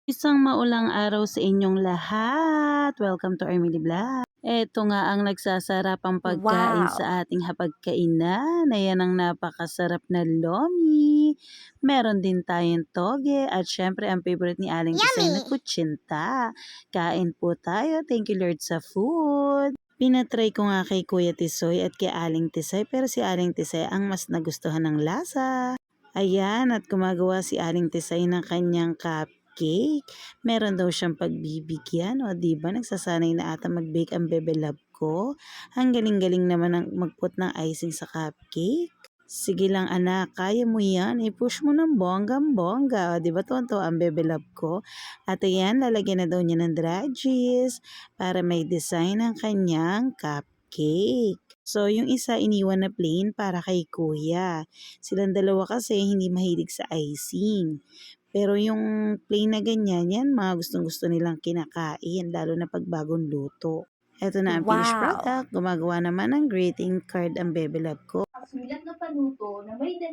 Isang maulang araw sa inyong lahat. Welcome to our mini vlog. Ito nga ang nagsasarapang pagkain Wow! sa ating hapagkainan. Ayan ang napakasarap na lomi. Meron din tayong toge at syempre ang favorite ni Aling Tisay na Yummy! kutsinta. Kain po tayo. Thank you Lord sa food. Pinatry ko nga kay Kuya Tisoy at kay Aling Tisay pero si Aling Tisay ang mas nagustuhan ng lasa. Ayan, at gumagawa si Aling Tisay ng kanyang cupcake. Meron daw siyang pagbibigyan. O diba, nagsasanay na ata mag-bake ang bebe love ko. Ang galing-galing naman ng mag-put ng icing sa cupcake. Sige lang anak, kaya mo yan. I-push mo ng bonggang-bongga. O diba, tuwan-tuwa ang bebe love ko. At ayan, lalagyan na daw niya ng dredges para may design ang kanyang cupcake. So, yung isa iniwan na plain para kay kuya. Silang dalawa kasi hindi mahilig sa icing. Pero yung plain na ganyan, yan mga gustong-gusto nilang kinakain, lalo na pag bagong luto. Ito na ang finished Wow! product. Gumagawa naman ng greeting card ang Bebe Love ko. Sulat na panuto na may 2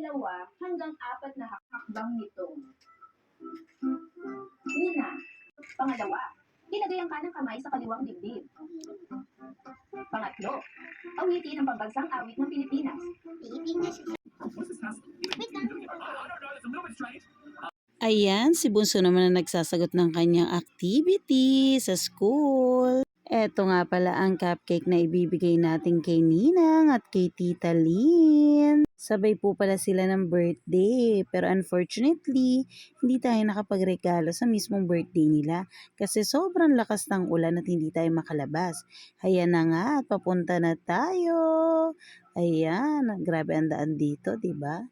hanggang 4 na hakbang nito. Una, pangalawa, ilagay ang kanang kamay sa kaliwang dibdib. Pangatlo, awitin ang pambansang awit ng Pilipinas. Ayan, si Bunso naman na nagsasagot ng kanyang activity sa school. Eto nga pala ang cupcake na ibibigay natin kay Ninang at kay Tita Lynn. Sabay po pala sila ng birthday. Pero unfortunately, hindi tayo nakapagregalo sa mismong birthday nila. Kasi sobrang lakas ng ulan at hindi tayo makalabas. Ayan na nga at papunta na tayo. Ayan, grabe ang daan dito, 'di ba?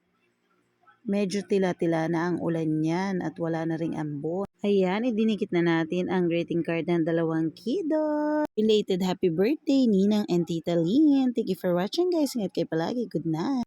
Medyo tila-tila na ang ulan niyan at wala na ring ambon. Ayan, idinikit na natin ang greeting card ng dalawang kiddo. Belated happy birthday, Ninang and Tita Lynn. Thank you for watching guys. Ingat kayo palagi. Good night.